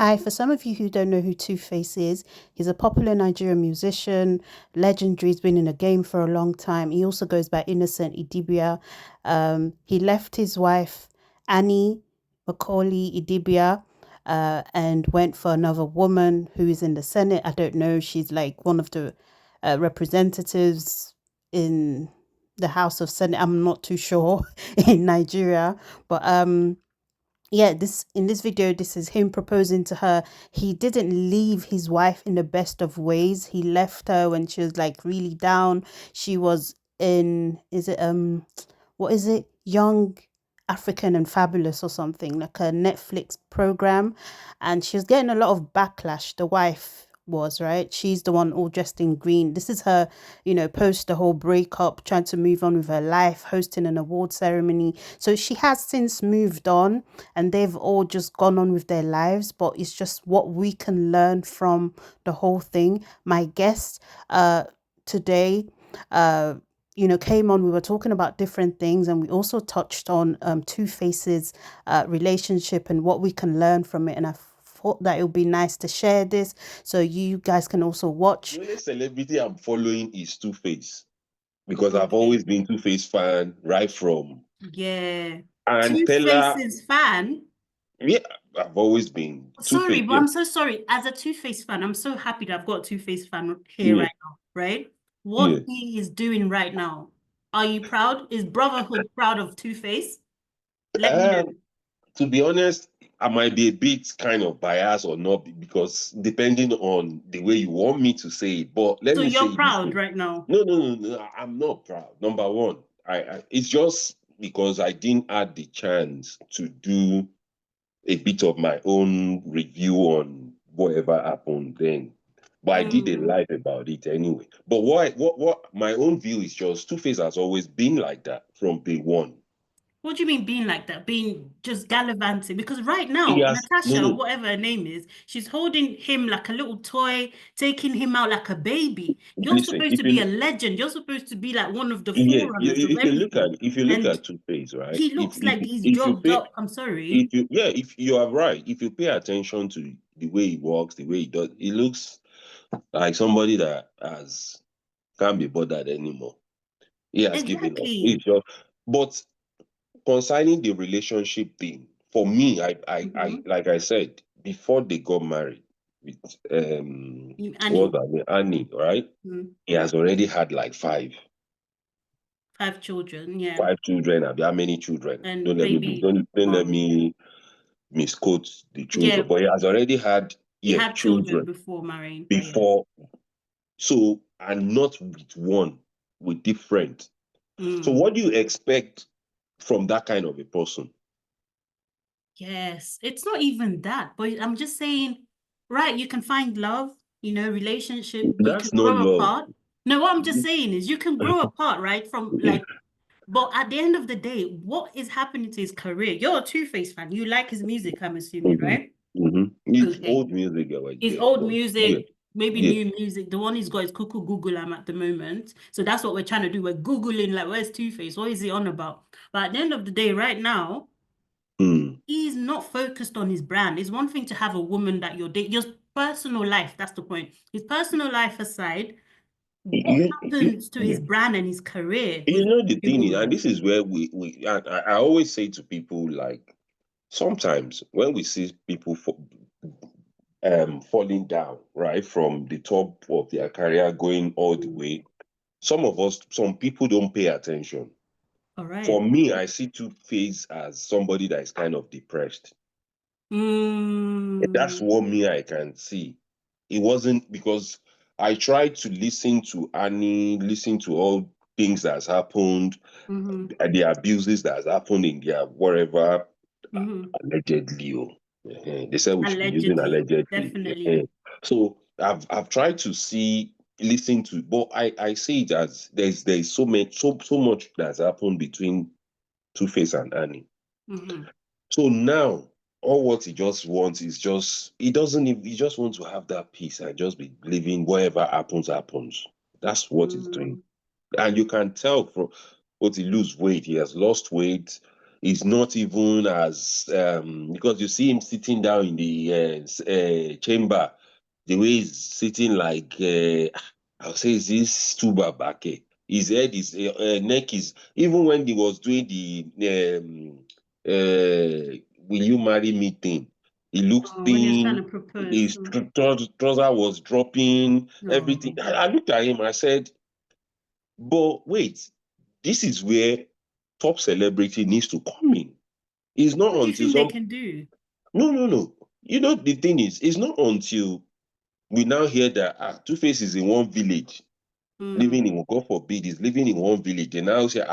Hi, for some of you who don't know who Two-Face is, he's a popular Nigerian musician, legendary, he's been in the game for a long time. He also goes by Innocent Idibia. He left his wife, Annie Macaulay Idibia, and went for another woman who is in the Senate. I don't know, she's like one of the representatives in the House of Senate. I'm not too sure in Nigeria, but yeah, this in this video, this is him proposing to her. He didn't leave his wife in the best of ways. He left her when she was like really down. She was in, is it what is it, Young African and Fabulous or something, like a Netflix program, and she was getting a lot of backlash. The wife was, right, she's the one all dressed in green. This is her, post the whole breakup, trying to move on with her life, hosting an award ceremony. So she has since moved on, and they've all just gone on with their lives, but it's just what we can learn from the whole thing. My guest today came on. We were talking about different things, and we also touched on Two-Face's relationship and what we can learn from it. And I thought that it would be nice to share this so you guys can also watch. The only celebrity I'm following is Two-Face, because I've Okay. always been Two-Face fan right from. Yeah. And Tella, Two-Face's fan. yeah, I've always been Sorry, Two-Face. but Yeah. I'm so sorry. As a Two-Face fan, I'm so happy that I've got a Two-Face fan here Yeah. right now, right? What Yeah. he is doing right now. Are you proud? Is Brotherhood proud of Two-Face? Let me know. To be honest, I might be a bit kind of biased or not, because depending on the way you want me to say it. But let So me say you're it this proud way. right now? No, I'm not proud. Number one, it's just because I didn't have the chance to do a bit of my own review on whatever happened then. But I did a live about it anyway. But what my own view is just Two-Face has always been like that from day one. What do you mean being like that? Being just gallivanting? Because right He now, has Natasha, no. whatever her name is, she's holding him like a little toy, taking him out like a baby. You're Listen, supposed to be a legend. You're supposed to be like one of the yeah, forerunners of if everything. you look And at Two-Face, right? he looks like he's drugged up. I'm sorry. If you are right, if you pay attention to the way he walks, the way he does, he looks like somebody that has can't be bothered anymore. He has given up. Exactly. It's just, but concerning the relationship thing, for me, I Mhm. like I said before they got married with Annie, what's her name, Annie, right? He has already had like five children, yeah, five children. How many children? and baby. Don't let Um, me misquote the yeah, children, but he has already had, he yeah, had children children before marrying, but yeah. before. So, and not with one, with different. So Mm. what do you expect from that kind of a person? Yes, it's not even that, but I'm just saying, right, you can find love, relationship, you can That's not grow love. apart. No, what I'm just saying is you can grow apart, right? From like, but at the end of the day, what is happening to his career? You're a Two-Face fan. You like his music, I'm assuming, Mhm, right? mhm. It's Okay. old music, His yeah, old but yeah, music, maybe yeah. new music. The one he's got is Cuckoo Google am at the moment. So that's what we're trying to do. We're Googling, like, where's Two-Face? What is he on about? But at the end of the day, right now, Mm. he's not focused on his brand. It's one thing to have a woman that you're dating, your personal life, that's the point. His personal life aside, what happens to his brand and his career You with know the every thing is, and woman? this is where I always say to people, like, sometimes when we see people falling down, right, from the top of their career going all the way, some people don't pay attention. All For right. me, I see Two-Face as somebody that is kind of depressed. That's Mm, what me I can see. It wasn't because I tried to listen to Annie, listen to all things that's happened, mm-hmm, the abuses that's happened in their wherever, mm-hmm. allegedly. They said we should be using Allegedly, allegedly. definitely. So I've tried to listen to, but I see it as there's so much that's happened between Two-Face and Annie. Mm-hmm. So now, all what he just wants is just he just wants to have that peace and just be living whatever happens, happens. That's what he's doing. Mm, And you can tell from what he lose weight. He has lost weight. is not even as because you see him sitting down in the chamber, the way he's sitting like I'll say is this Tuba Bake. His head is neck is even when he was doing the will you marry me thing, he looks When he was trying to thin, propose. his trouser was dropping, everything. Oh. I looked at him, I said, but wait, this is where top celebrity needs to come in. It's not What do you until think they some can do? no, no, no. You know, the thing is, it's not until we now hear that Two-Face is in one village, living in, God forbid, is living in one village. They now say,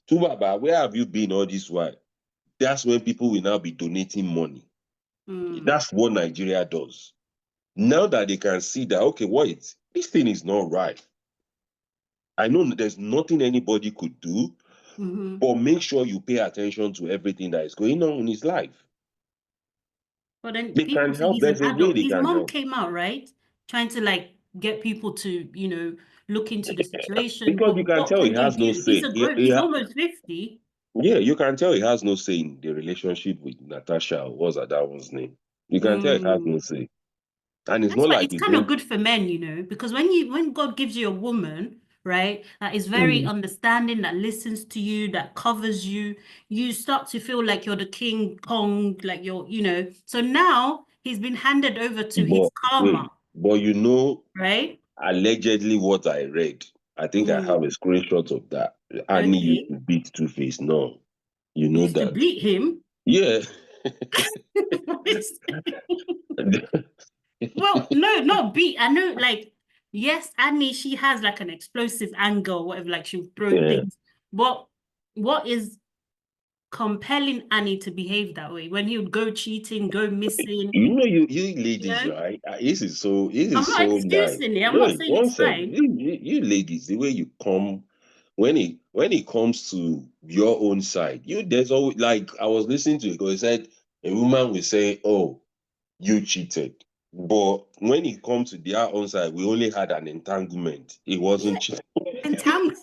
Tubaba, where have you been all this while? That's when people will now be donating money. That's what Nigeria does. Now that they can see that, okay, wait, this thing is not right. I know there's nothing anybody could do, but make sure you pay attention to everything that is going on in his life. But then They people can say help. he's an There's a way adult. they His can mom help. came out, right? Trying to like get people to, look into the situation. Because you But can what tell he can you has no do? He's say. a grown, he's almost 50. Yeah, you can tell he has no say in the relationship with Natasha. What's that one's name? You can tell he has no Mm. say. And it's That's not why like it's he's kind of going good for men, because when God gives you a woman, right, that is very to. understanding, that listens to you, that covers you, you start to feel like you're the King Kong, like So now he's been handed over to his But karma, wait, but right? allegedly what I read, I think I have a Mm. screenshot of that. Annie used Okay. to beat Two-Face. No, you know Used to that. beat him. Yeah. Well, no, not beat. I know, like, yes, Annie, she has like an explosive anger or whatever, like she'll throw Yeah. things. But what is compelling Annie to behave that way when he would go cheating, go missing, You you ladies, know? right? This I'm is not so nice. excusing it. I'm No, not saying one it's second. fine. You ladies, the way you come when it comes to your own side, there's always like I was listening to it because he said a woman will say, "Oh, you cheated," but when it comes to their own side, we only had an entanglement. It Yeah, wasn't cheating. entanglement.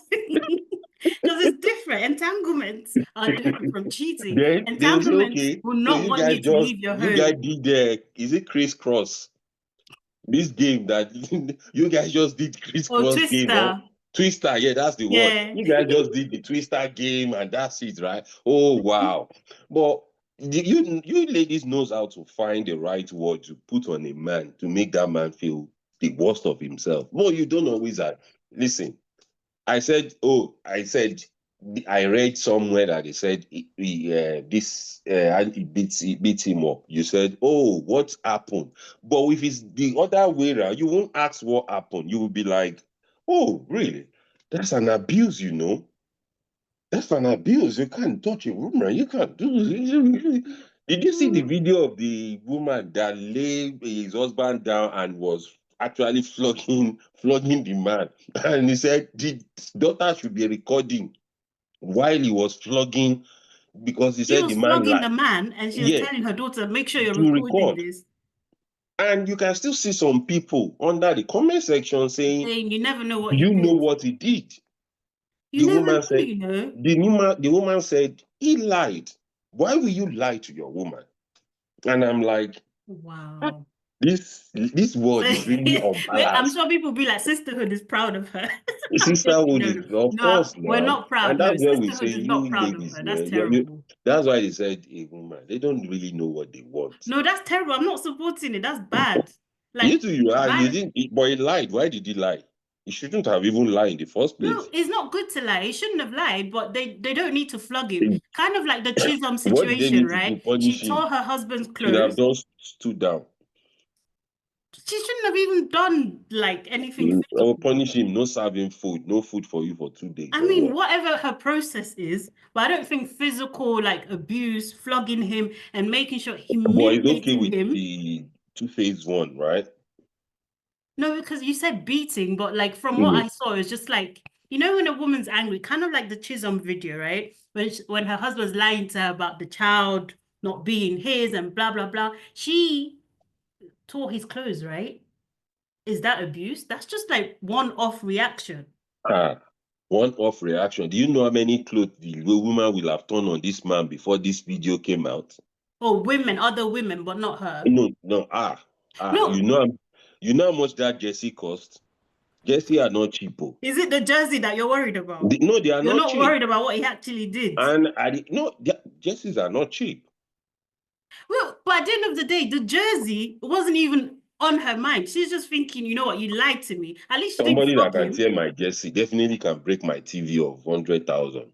Because it's different. Entanglements are different from cheating. Then they will say, Entanglements "Okay, will so not want you to leave your you guys home. did is it crisscross?" This game that you guys just did Or crisscross game or twister. twister, yeah, that's the word. Yeah. You guys just did the twister game and that's it, right? Oh wow. But you ladies knows how to find the right word to put on a man to make that man feel the worst of himself. No, you don't always have. Listen, I said, I read somewhere that they said and it beats him up. You said, oh, what happened? But if it's the other way around, you won't ask what happened. You will be like, oh, really? That's an abuse, you know? That's an abuse. You can't touch a woman. You can't do it. Did you see the Mm. video of the woman that laid his husband down and was actually flogging the man? And he said the daughter should be recording while he was flogging because he He said the was man flogging the lied. man, and she was Yeah, telling her daughter, make sure you're to recording record. this. And you can still see some people under the comment section saying, Saying you never know what do he you know did. what he did? You The never woman know, said, the woman said, he lied. Why will you lie to your woman? And I'm like, Wow. this So world is really I'm unbalanced. sure people be like, sisterhood is proud of her. I'm joking. Sisterhood No, is, no, of no, course, we're now. not proud. And No, that's where we say, sisterhood is you not proud of ladies, her. That's terrible. that's why they said, a woman, they don't really know what they want. No, that's terrible. I'm not supporting it. That's bad. You Like, two, you bad. didn't, but he lied. Why did he lie? He shouldn't have even lied in the first No, place. it's not good to lie. He shouldn't have lied, but they don't need to flog him. Kind of like the Chisholm What did they situation, need to do? right? She Punish him. tore her husband's Should have clothes. just stood down. She shouldn't have even done like anything Or physical. punish him, no serving food, no food for you for 2 days I or mean, what. whatever her process is, but I don't think physical like abuse, flogging him and making sure But it's okay humiliating with him. the Two-Face one, right? No, because you said beating, but like from what Mm. I saw, it's just like when a woman's angry, kind of like the Chisholm video, right? When her husband's lying to her about the child not being his and blah blah blah. She tore his clothes, right? Is that abuse? That's just like one-off reaction. Ah. One-off reaction. Do you know how many clothes the woman will have turned on this man before this video came out? Oh, women, other women, but not her. No, no, No, you know how much that jersey cost? Jersey are not cheap. Oh. is it the jersey that you're worried about? No, they are You're not not cheap. worried about what he actually did. And no, jerseys are not cheap. Well, but at the end of the day, the jersey wasn't even on her mind. She's just thinking, you know what, you lied to me. At least she didn't Somebody that flog can him. tear my jersey definitely can break my TV of 100,000.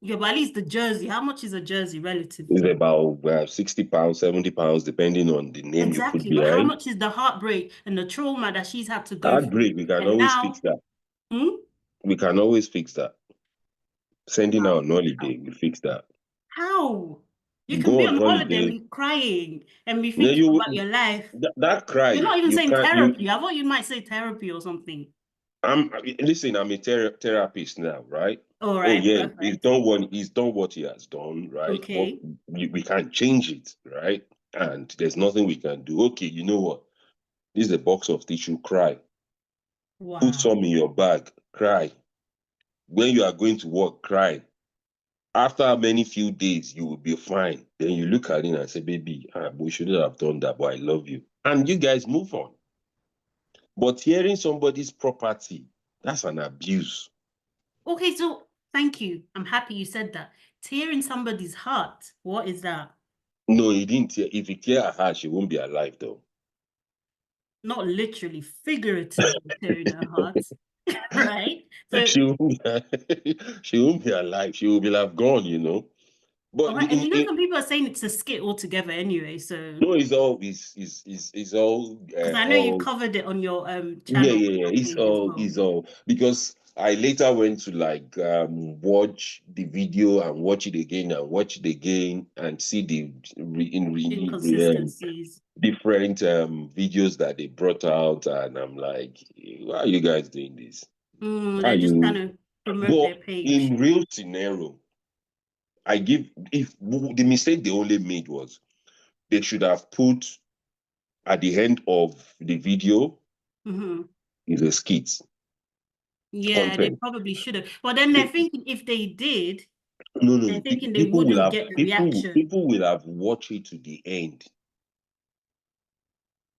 Yeah, but at least the jersey. How much is a jersey It's relatively? about £60, £70, depending on the name you put Exactly. But how behind. much is the heartbreak and the trauma that she's had to go through? Heartbreak, we can And always fix now, that. hmm? We can always fix that. Sending her Wow. on holiday, we fix that. How? You can Go be on on holiday and holiday. be crying and be Then thinking about your life. that You're cry, not even you saying can't you therapy. I thought you might say therapy or something. listen, I'm a therapist now, right? All Oh right, yeah, perfect. he's done what he has done, right? But Okay. we can't change it, right? And there's nothing we can do. Okay, you know what? This is a box of tissue, cry. Put Wow. some in your bag, cry. When you are going to work, cry. After many few days, you will be fine. Then you look at it and say, baby, we shouldn't have done that, but I love you. And you guys move on. But hearing somebody's property, that's an abuse. Okay, so thank you. I'm happy you said that. Tearing somebody's heart. What is that? No, he didn't tear. If he tear her heart, she won't be alive though. Not literally, figuratively tearing her heart. Right? So, She won't be, she won't be alive. She will be like gone, you know. all But right. And you know, some people are saying it's a skit altogether anyway. So, no, it's because I know you all. covered it on your Yeah, channel, yeah, yeah. your page as well. It's all because I later went to like watch the video and watch it again and watch it again and see the Inconsistencies. different videos that they brought out, and I'm like, why are you guys doing this? Why are They're just trying you? to promote But their page. in real scenario, I give if the mistake they only made was they should have put at the end of the video Hmm. is a skit Yeah, they content. probably should have. But then they're thinking if they did, No, no, they're thinking they people will wouldn't have get the reaction. people will have watched it to the end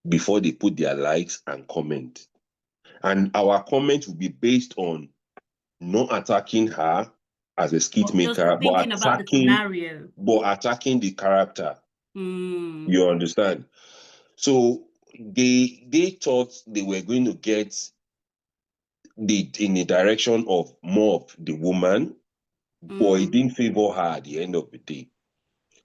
before they put their likes and comment. And our comment will be based on not attacking her as a skit But just maker, thinking about the scenario. but attacking the character. Mm, You understand? So they thought they were going to get the in the direction of more of the woman, but it mm. didn't favor her at the end of the day.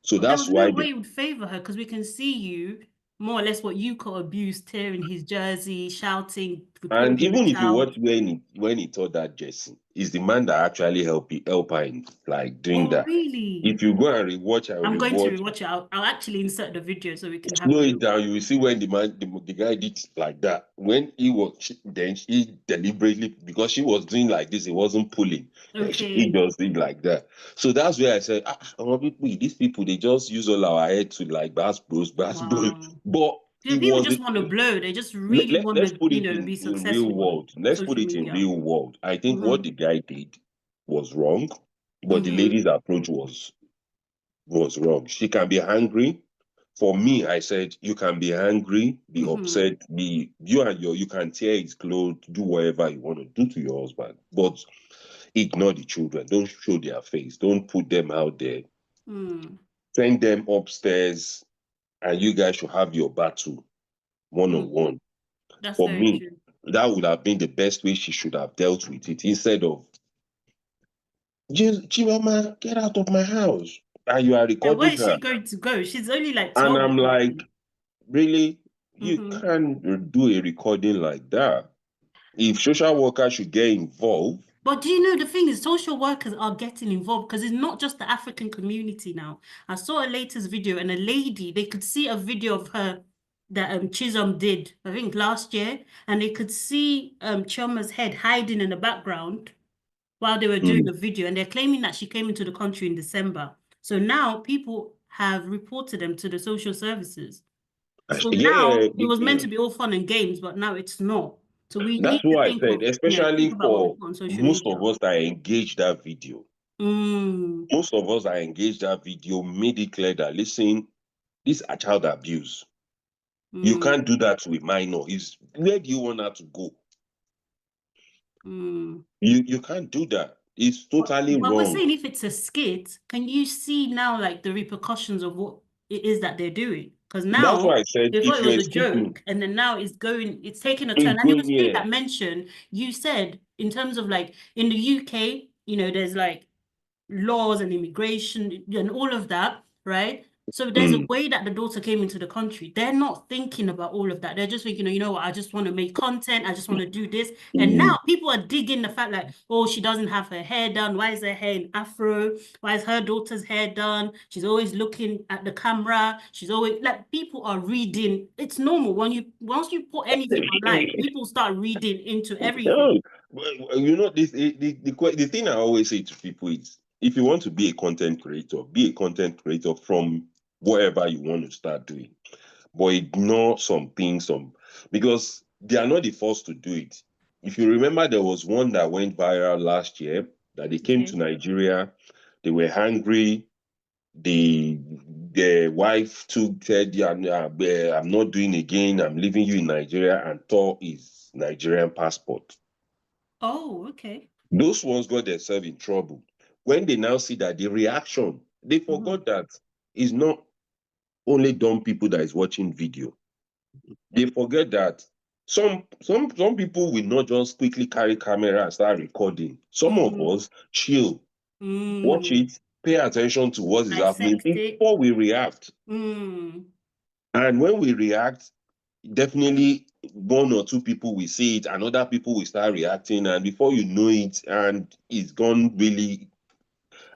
So But there that's was no why way it would favor her because we can see you more or less what you call abuse, tearing his jersey, shouting, and recording the even if you watch child. when he taught that Jesse, is the man that actually help her in like doing Oh, that. really? If you go and rewatch and I'm going to rewatch, rewatch it. I'll actually insert the video so we can have a slow it look. down, you will see when the guy did like that. When he was then he deliberately because she was doing like this, he wasn't pulling. Then he Okay. just did like that. So that's where I said, people, these people they just use all our head to like bass bros. Wow. But Do it people was just want to blow? They just really want let's to, put it be in real successful on world. Let's put social it in media. real world. I think what Mm-hmm. the guy did was wrong, but the Mm-hmm. lady's approach was wrong. She can be angry. For me, I said you can be angry, be Mm-hmm. upset, be you and your you can tear his clothes, do whatever you want to do to your husband, but ignore the children. Don't show their face. Don't put them out there. Mm. Send them upstairs, and you guys should have your battle one on Mm. one. That's For very me, true. that would have been the best way she should have dealt with it instead of Chimama, get out of my house. And you are Yeah, where recording is her. she going to go? She's only like And 12 I'm or like, something. really? You Mm-hmm. can't do a recording like that. If social workers should get involved, But do you know the thing is, social workers are getting involved because it's not just the African community now. I saw a latest video and a lady, they could see a video of her that Chisholm did, I think last year, and they could see Chioma's head hiding in the background while they were doing mm, the video, and they're claiming that she came into the country in December. So now people have reported them to the social services. So yeah, now it was meant to be all fun and games, but now it's not. So we That's need to what I think said, of, think especially about what we for put on social most media. of us that engaged that video. Mm, Most of us that engaged that video made it clear that, listen, these are child abuse. You can't mm, do that to a minor. Is where do you want her to go? mm. You can't do that. It's totally But we're wrong. saying if it's a skit, can you see now like the repercussions of what it is that they're doing? Because That's now why I said they thought if it you're was a a skitman, joke, and then now it's taking a turn. it's And it going was you here. that mentioned, you said in terms of like in the UK, there's like laws and immigration and all of that, right? So there's a Mm, way that the daughter came into the country. They're not thinking about all of that. They're just thinking, you know what, I just want to make content. I just want to do this. And now mm. people are digging the fact like, oh, she doesn't have her hair done. Why is her hair in afro? Why is her daughter's hair done? She's always looking at the camera. She's always like people are reading. It's normal when once you put anything online, people start reading into everything. No, you know this. The thing I always say to people is, if you want to be a content creator, be a content creator from whatever you want to start doing. But ignore some things, because they are not the first to do it. If you remember, there was one that went viral last year that they came to Okay. Nigeria, they were hungry. The wife said, yeah, I'm not doing again. I'm leaving you in Nigeria, and tore his Nigerian passport. Oh, okay. Those ones got themselves in trouble. When they now see that the reaction, they Mhm. forgot that it's not only dumb people that is watching video. They forget that some people will not just quickly carry camera and start recording. Some of Mm, us chill, watch mm, it, pay attention to what is happening dissect it. before we react. Mm, And when we react, definitely one or two people will see it, and other people will start reacting, and before you know it, and it's gone really.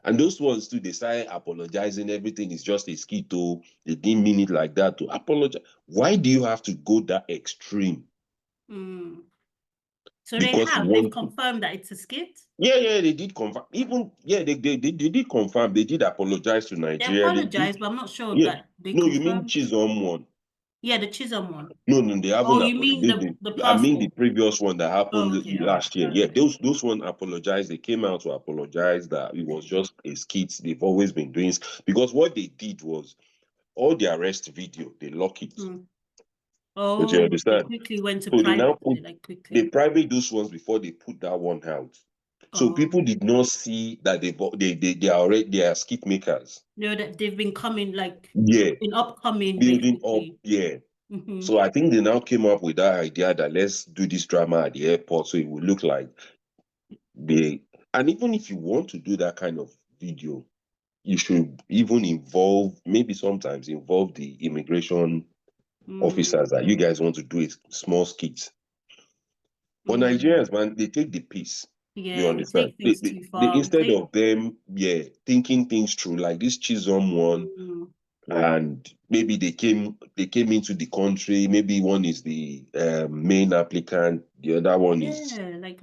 And those ones too, they start apologizing. Everything is just a skit. Oh, they didn't mean it like that. To apologize, why do you have to go that extreme? mm. So Because you they've want to. confirmed that it's a skit. Yeah, they did confirm. Even yeah, they did confirm. They did apologize to They Nigeria. They did. apologized, but I'm not sure Yeah. that they No, you mean confirmed. Chisholm one? Yeah, the Chisholm one. No, they Oh, haven't you mean apologized. the I mean the passport? previous one that Oh, happened okay, all right. last year. Yeah, Okay, those one apologized. They came out to apologize that it was okay. just a skit. They've always been doing, because what they did was all the arrest video, they lock it. Mm. Don't you Oh, they understand? quickly went to So they now private with put it, like they quickly. private those ones before they put that one out. So Oh, people did not see that they are already, they are skit makers. that they've been coming like Yeah, in upcoming building up. basically. Yeah. Mm-hmm. So I think they now came up with that idea that let's do this drama at the airport so it will look like they. And even if you want to do that kind of video, you should even involve, maybe sometimes involve the immigration officers, Mm, that you guys want to do a small skit. But mm. Nigerians, man, they take the piece. You Yeah, we understand? take things too They far. We instead take of them, yeah, thinking things through, like this Chisholm one, mm, and maybe they came into the country. Maybe one is the main applicant, the other one is. yeah, like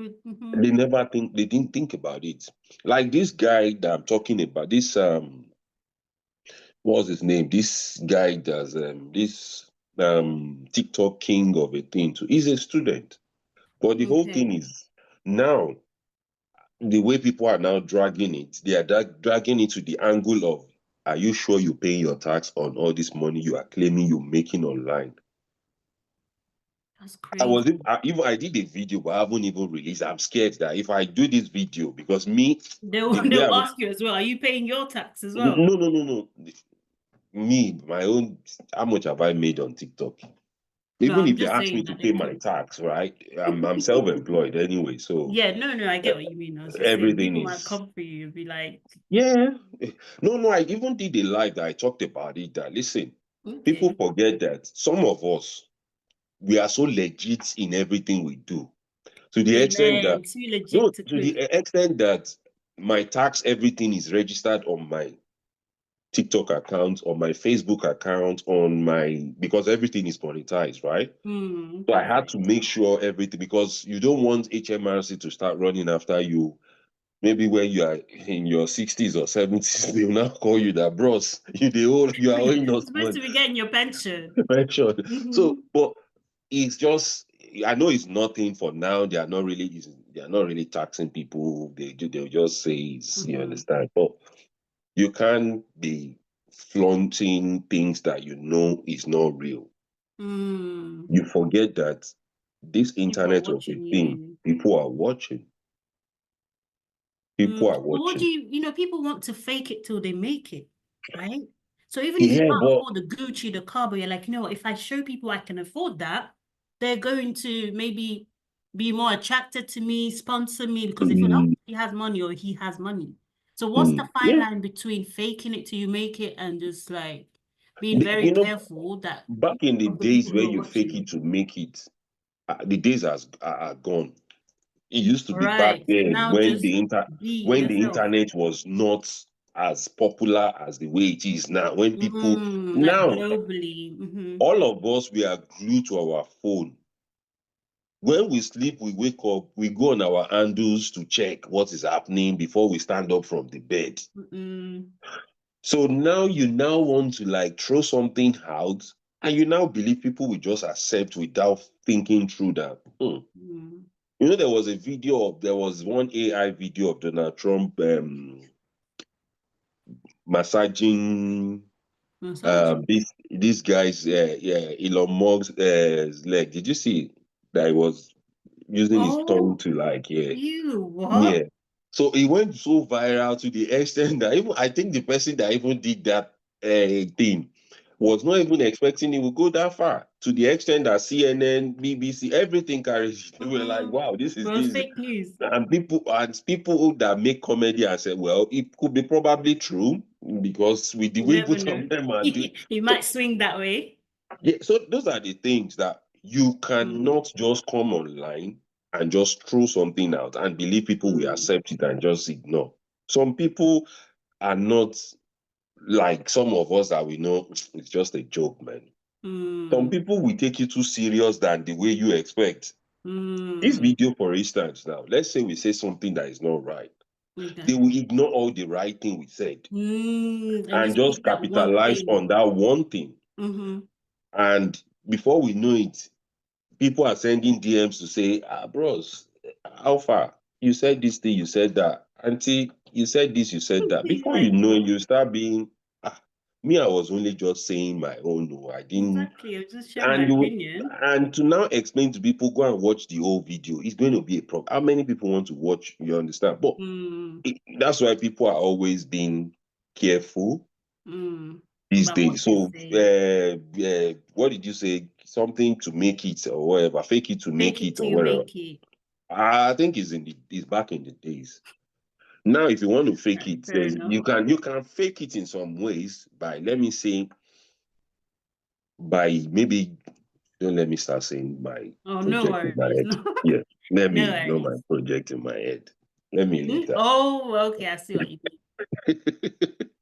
They didn't think about it. Like this guy that I'm talking about, this what's his name? This guy does this TikTok king of a thing too. He's a student. But the whole okay. thing is now the way people are now dragging it, they are dragging it to the angle of, are you sure you're paying your tax on all this money you are claiming you're making online? That's I was crazy. even I did a video, but I haven't even released. I'm scared that if I do this video, because me, They'll the way I they'll was, ask you as well. Are you paying your tax as well? no. Me, my own, how much have I made on TikTok? No, Even I'm if they just ask me saying to that they pay my could. tax, right? I'm self-employed anyway, so Yeah, no, I get what you mean. I was just saying everything people might is. come for you and be like, Yeah. No, I even did a live that I talked about it. That, listen, people okay, forget that some of us, we are so legit in everything we do. To the extent that, amen. Too legit no, to to the quit. extent that my tax, everything is registered on my TikTok account, on my Facebook account, because everything is monetized, right? So I had Okay. to make sure everything, because you don't want HMRC to start running after you. Maybe when you are in your 60s or 70s, they will now call you that, bros, you are owing You're us supposed money. to be getting your pension. Pension. Hmm. So, but it's just, I know it's nothing for now. They are not really taxing people. They'll just say it's, you understand. But you can't be flaunting things that you know is not real. You forget that this People are internet of a watching thing, you. people are watching. People are But what do watching. people want to fake it till they make it, right? So even if you Yeah, can't but afford the Gucci, the car, but you're like, if I show people I can afford that, they're going to maybe be more attracted to me, sponsor me, because they feel, oh, mm, he has money or he has money. So what's the fine yeah, line between faking it till you make it and just like being very you know, careful that back in the of the people days who when are you fake watching? it to make it, the days are gone. It used to be back Right. So then now just be when the yourself. internet was not as popular as the way it is now. When people Like now, globally. all of us, we are glued to our phone. When we sleep, we wake up, we go on our handles to check what is happening before we stand up from the bed. So now you now want to like throw something out, and you now believe people will just accept without thinking through that. There was one AI video of Donald Trump massaging Massage. this guy's Elon Musk's leg. Did you see that he was using his tongue Oh, to like you yeah. what? So it went so viral to the extent that even I think the person that even did that thing was not even expecting it would go that far. To the extent that CNN, BBC, everything carries it. They were like, "Wow, this is Well, this." fake news. And people that make comedy and say, "Well, it could be probably true because with the You way never both know. of them are doing." He So might swing that way. yeah, so those are the things that you cannot just come online and just throw something out and believe people will accept it and just ignore. Some people are not like some of us that we know it's just a joke, man. Some people will take you too serious than the way you expect. This video, for instance, now, let's say we say something that is not right. They will Exactly. ignore all the right thing we said And and just just pick that one capitalize thing. on that one thing. And before we know it, people are sending DMs to say, bros, how far? You said this thing, you said that. Auntie, you said this, you said that. He's Before you like, know, you start being, me, I was only just saying my own. No, I didn't. exactly. I just share my And opinion. and to now explain to people, go and watch the whole video. It's going to be a problem. How many people want to watch? You understand? But that's why people are always being careful these About what days. they So, say. what did you say? Something to make it or whatever, fake it to Fake make it it till or you whatever. make it. I think it's back in the days. Now, if you want to fake it, Fair enough. you can fake it in some ways by, let me say, by maybe, don't let me start saying my Oh, no project in my worries. head. No, Yeah, let no me know my worries. project in my head. Let me leave that. Oh, okay. I see what you mean.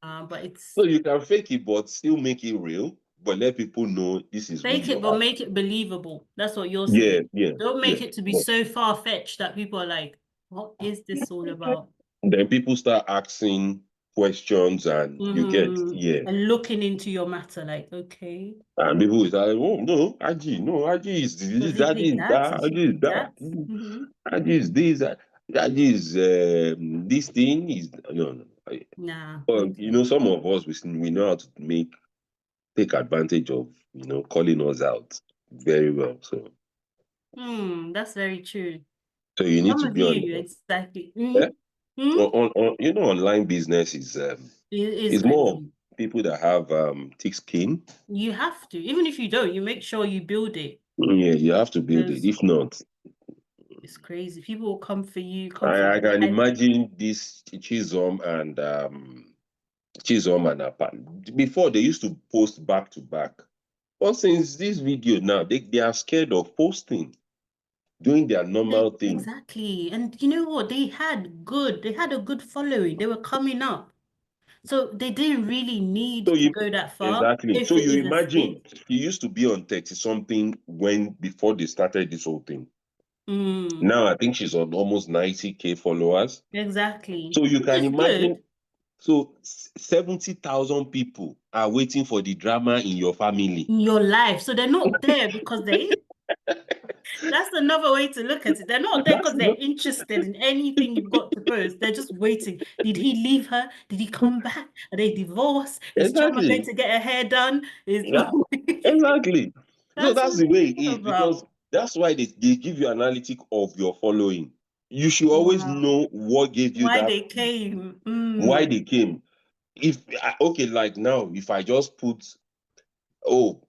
But So it's you can fake it, but still make it real, but let people know this is fake really it, but happening. make it believable. That's what you're Yeah, saying. yeah, Don't yeah. make it to be But so far-fetched that people are like, what is this all about? then people start asking questions, and you get, yeah. And looking into your matter, like, okay, And people will say, oh, no, Aji, no, Aji is does this, he that pay is tax? that, Is she Aji pay is that, tax? Aji is this, Aji is this thing is, no, no. Nah, But, okay. some of us, we know how to take advantage of, calling us out very well. That's very true. So you need I'm to with be on, you, exactly. eh? Hmm? Online business It is is more of crazy. people that have thick skin. You have to. Even if you don't, you make sure you build it. Yeah, you have to build it. Because If not, it's crazy. People will come for you, come for I your can life. imagine this Chisom and Apa. Before they used to post back to back. But since this video now, they are scared of posting, doing their normal thing. Exactly. And you know what? They had a good following. They were coming up. So they didn't really need So to you go that far exactly. if So it you is a imagine skit. he used to be on 30 something before they started this whole thing. Mm, Now I think she's on almost 90K followers. exactly. So you Which can is imagine. good. So 70,000 people are waiting for the drama in your family. In your life. So they're not there because they That's another way to look at it. They're not there because they're interested in anything you've got to post. They're just waiting. Did he leave her? Did he come back? Are they divorced? Is Choma going Exactly. to get her hair done? Is Yeah, exactly. So That's that's what the way they it care is, because about. that's why they give you analytic of your following. You should always Wow. know what gave you Why that, they came. why they came. Okay, like now, if I just put, oh,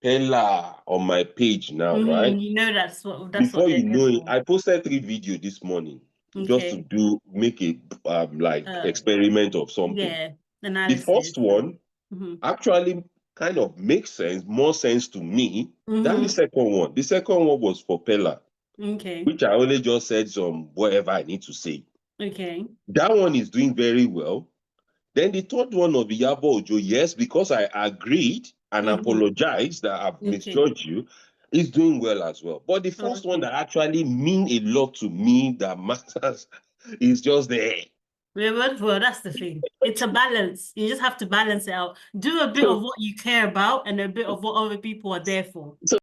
Pella on my page now, right? You know that's what Before they're you there know it, for. I posted 3 videos this morning just Okay. to make a like Uh, experiment of something. yeah. The Analysis. first one Mm-hmm. actually kind of makes sense, more sense to me than the Mm-hmm. second one. The second one was for Pella, Okay. which I only just said some whatever I need to say. Okay. That one is doing very well. Then the third one of Iyabo Ojo, yes, because I agreed and Mm-hmm. apologized that I've Okay. misjudged you, is doing well as well. But the first one Okay. that actually mean a lot to me, that matters, is just there. Well, that's the thing. It's a balance. You just have to balance it out. Do a bit of So what you care about and a bit of what other people are there for.